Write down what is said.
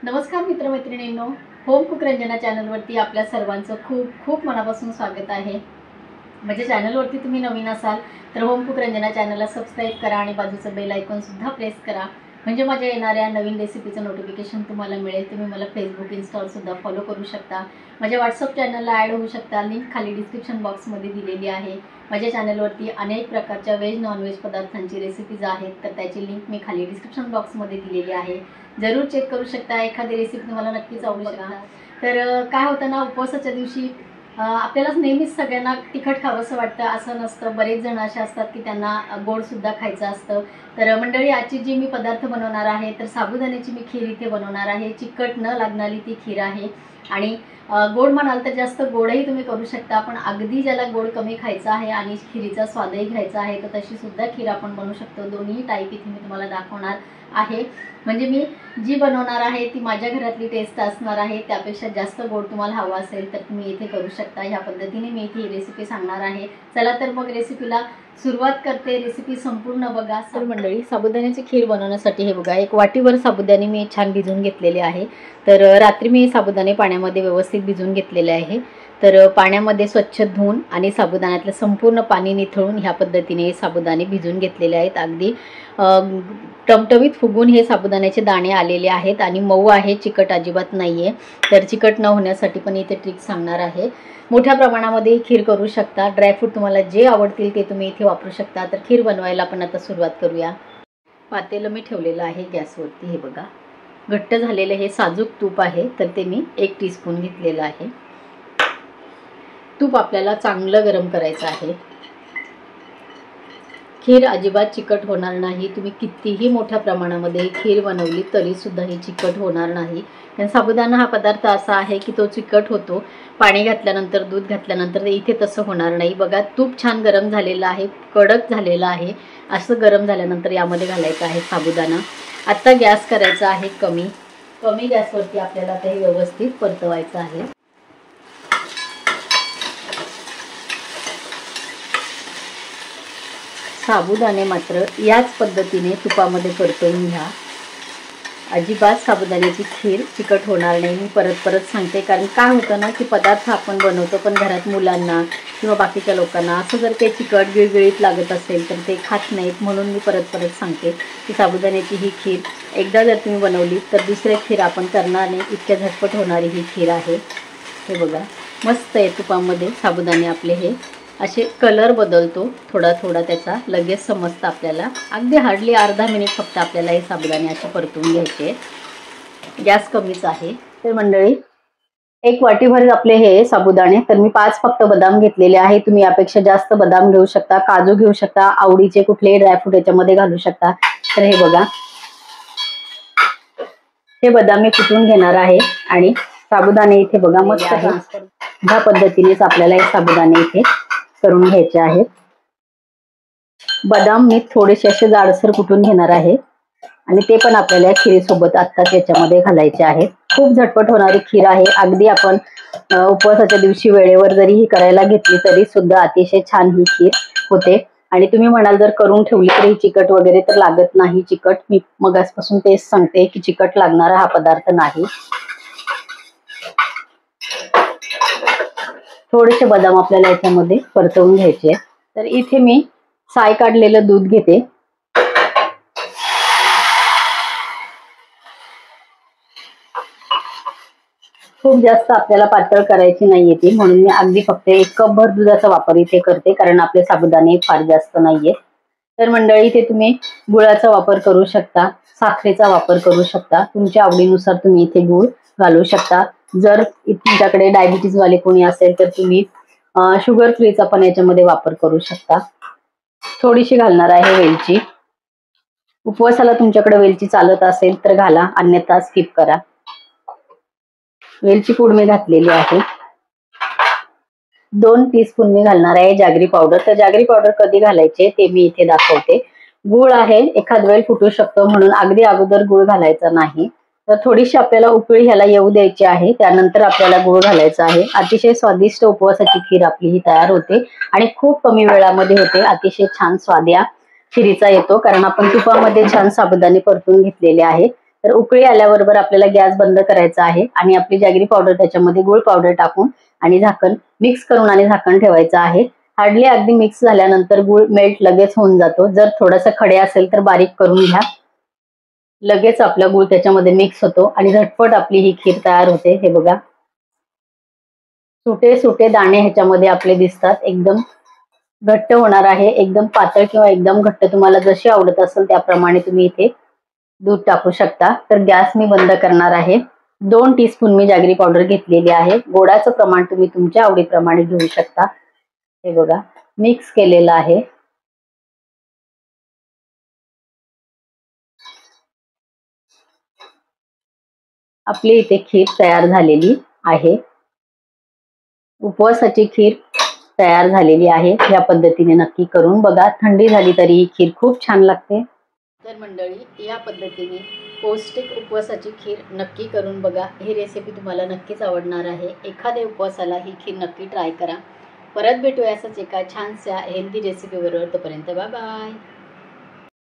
नमस्कार मित्रमैत्रिणींनो, home cook Ranjana चॅनलवरती आपल्या सर्वांचं खूप खूप मनापासून स्वागत आहे। माझ्या चॅनलवरती तुम्ही नवीन असाल तर होम कुक रंजना चॅनलला सबस्क्राईब करा आणि बाजूचं बेल आयकॉन सुद्धा प्रेस करा, म्हणजे माझ्या येणाऱ्या नवीन रेसिपीचं नोटिफिकेशन तुम्हाला मिळेल। तुम्ही मला फेसबुक इन्स्टॉल सुद्धा फॉलो करू शकता, माझ्या व्हॉट्सअप चॅनलला ॲड होऊ शकता। लिंक खाली डिस्क्रिप्शन बॉक्समध्ये दिलेली आहे। माझ्या चॅनलवरती अनेक प्रकारच्या व्हेज नॉनव्हेज पदार्थांची रेसिपीज आहेत, तर त्याची लिंक मी खाली डिस्क्रिप्शन बॉक्समध्ये दिलेली आहे, जरूर चेक करू शकता। एखादी रेसिपी तुम्हाला नक्कीच आवडू शकता। तर काय होतं ना, उपवासाच्या दिवशी आपल्याला नेहमीच सगळ्यांना तिखट खावंसं वाटतं असं नसतं। बरेच जण असे असतात की त्यांना गोड सुद्धा खायचं असतं। तर मंडळी, आजची जी मी पदार्थ बनवणार आहे तर साबुदाण्याची मी खीर इथे बनवणार आहे। चिकट न लागणारी ती खीर आहे आणि गोड म्हणाल तर जास्त गोडही तुम्ही करू शकता, पण अगदी ज्याला गोड कमी खायचा आहे आणि खिरीचा स्वादही घ्यायचा आहे तर तशी सुद्धा खीर आपण बनवू शकतो। दोन्ही टाईप इथे मी तुम्हाला दाखवणार आहे। म्हणजे मी जी बनवणार आहे ती माझ्या घरातली टेस्ट असणार आहे, त्यापेक्षा जास्त गोड तुम्हाला हवा असेल तर तुम्ही इथे करू शकता। ह्या पद्धतीने मी इथे ही रेसिपी सांगणार आहे। चला तर मग रेसिपीला सुरुवात करते। रेसिपी संपूर्ण बघा। तर मंडळी, साबुदाण्याची खीर बनवण्यासाठी हे बघा, एक वाटीभर साबुदाणे मी छान भिजवून घेतलेले आहे। तर रात्री मी साबुदाणे पाण्यामध्ये व्यवस्थित भिजवून घेतलेले आहे। तर पाण्यामध्ये स्वच्छ धुवून आणि साबुदाण्यातलं संपूर्ण पाणी निथळून ह्या पद्धतीने साबुदाणे भिजून घेतलेले आहेत। अगदी टमटमीत फुगून हे साबुदाण्याचे दाणे आलेले आहेत आणि मऊ आहे, चिकट अजिबात नाहीये। तर चिकट न होण्यासाठी पण इथे ट्रिक सांगणार आहे। मोठ्या प्रमाणामध्ये खीर करू शकता। ड्रायफ्रूट तुम्हाला जे आवडतील ते तुम्ही इथे वापरू शकता। तर खीर बनवायला आपण आता सुरुवात करूया। पातेलं मी ठेवलेलं आहे गॅसवरती। हे बघा, घट्ट झालेलं हे साजूक तूप आहे, तर ते मी 1 टीस्पून घेतलेलं आहे। तूप आपल्याला चांगलं गरम करायचं आहे। खीर अजिबात चिकट होणार नाही। तुम्ही कितीही मोठ्या प्रमाणामध्ये खीर बनवली तरी सुद्धा ही चिकट होणार नाही, कारण साबुदाणा हा पदार्थ असा आहे की तो चिकट होतो पाणी घातल्यानंतर, दूध घातल्यानंतर। इथे तसं होणार नाही। बघा, तूप छान गरम झालेलं आहे, कडक झालेलं आहे। असं गरम झाल्यानंतर यामध्ये घालायचं आहे साबुदाणा। आता गॅस करायचा आहे कमी गॅसवरती आपल्याला ते व्यवस्थित परतवायचं आहे। साबुदाणे मात्र याच पद्धतीने तुपामध्ये परतवून घ्या। अजिबात साबुदाण्याची खीर चिकट होणार नाही। मी परत सांगते, कारण काय होतं ना की पदार्थ आपण बनवतो पण घरात मुलांना किंवा बाकीच्या लोकांना असं जर ते चिकट गिळगिळीत लागत असेल तर ते खात नाहीत। म्हणून मी परत सांगते की साबुदाण्याची ही खीर एकदा जर तुम्ही बनवली तर दुसऱ्या खीर आपण करणार नाही, इतक्या झटपट होणारी ही खीर आहे। हे बघा, मस्त आहे। तुपामध्ये साबुदाणे आपले हे असे कलर बदलतो थोडा त्याचा, लगेच समजतं आपल्याला। अगदी हार्डली अर्धा मिनिट फक्त आपल्याला हे साबुदाणे असे परतून घ्यायचे। गॅस कमीच आहे। तर मंडळी, 1 वाटीभर आपले हे साबुदाणे, तर मी 5 फक्त बदाम घेतलेले आहे। तुम्ही यापेक्षा जास्त बदाम घेऊ शकता, काजू घेऊ शकता, आवडीचे कुठलेही ड्रायफ्रूट याच्यामध्ये घालू शकता। तर हे बघा, हे बदाम मी कुटून घेणार आहे आणि साबुदाणे इथे बघा मस्त आहे। ह्या पद्धतीनेच आपल्याला हे साबुदाणे इथे करून घ्यायचे आहेत। बदाम मी थोडेसे असे जाडसर कुटून घेणार आहे आणि ते पण आपल्याला खिरीसोबत आत्ताच याच्यामध्ये घालायचे आहेत। खूप झटपट होणारी खीर आहे। अगदी आपण उपवासाच्या दिवशी वेळेवर जरी ही करायला घेतली तरी सुद्धा अतिशय छान ही खीर होते। आणि तुम्ही म्हणाल जर करून ठेवली तरी चिकट वगैरे तर लागत नाही। चिकट मी मगासपासून तेच सांगते की चिकट लागणारा हा पदार्थ नाही। थोडेसे बदाम आपल्याला याच्यामध्ये परतवून घ्यायचे। तर इथे मी साय काढलेलं दूध घेते। खूप जास्त आपल्याला पातळ करायची नाहीये ती, म्हणून मी अगदी फक्त 1 कप भर दुधाचा वापर इथे करते, कारण आपले साबुदाणे फार जास्त नाहीये। तर मंडळी, इथे तुम्ही गुळाचा वापर करू शकता, साखरेचा वापर करू शकता, तुमच्या आवडीनुसार तुम्ही इथे गूळ घालू शकता। जर तुमच्याकडे डायबिटीज वाले कोणी असेल तर तुम्ही शुगर फ्रीचा पण याच्यामध्ये वापर करू शकता। थोडीशी घालणार आहे वेलची। उपवासाला तुमच्याकडे वेलची चालत असेल तर घाला, अन्यथा स्किप करा। वेलची पूड मी घातलेली आहे। 2 टीस्पून मी घालणार आहे जागरी पावडर। तर जागरी पावडर कधी घालायचे ते मी इथे दाखवते। गूळ आहे, एखाद वेळ फुटू शकतो, म्हणून अगदी अगोदर गूळ घालायचा नाही। तर थोडीशी आपल्याला उकळी ह्याला येऊ द्यायची आहे, त्यानंतर आपल्याला गूळ घालायचा आहे। अतिशय स्वादिष्ट उपवासाची खीर आपली ही तयार होते आणि खूप कमी वेळामध्ये होते। अतिशय छान स्वाद या खिरीचा येतो, कारण आपण तुपामध्ये छान साबुदाणे परतून घेतलेले आहे। तर उकळी आल्याबरोबर आपल्याला गॅस बंद करायचा आहे आणि आपली जॅगरी पावडर त्याच्यामध्ये गुळ पावडर टाकून आणि झाकण मिक्स करून आणि झाकण ठेवायचं आहे. हार्डली अगदी मिक्स झाल्यानंतर गुळ मेल्ट लगेच होऊन जातो. जर थोडासा खडे असेल तर बारीक करून घ्या. लगेच आपला गुळ त्याच्यामध्ये मिक्स होतो आणि झटपट आपली ही खीर तयार होते. हे बघा, सुटे सुटे दाणे ह्याच्यामध्ये आपले दिसतात. एकदम घट्ट होणार आहे. एकदम पातळ किंवा एकदम घट्ट तुम्हाला जशी आवडत असेल त्याप्रमाणे तुम्ही इथे दूध टाकू शकता. तर गॅस मी बंद करणार आहे. 2 टीस्पून मी जॅगरी पावडर घेतलेली आहे. गोडाचं प्रमाण तुम्ही तुमच्या आवडीप्रमाणे घेऊ शकता. हे बघा, मिक्स केलेलं आहे. आपली इथे खीर तयार झालेली आहे. उपवासाची खीर तयार झालेली आहे. या पद्धतीने नक्की करून बघा. थंडी झाली तरी ही खीर खूप छान लागते. तर मंडळी, या पद्धतीने पौष्टिक उपवासाची खीर नक्की करून बघा. ही रेसिपी तुम्हाला नक्कीच आवडणार आहे. एखाद्या उपवासाला ही खीर नक्की ट्राय करा. परत भेटूया असंच एका छानशा हेल्दी रेसिपीबरोबर. तोपर्यंत बाय बाय.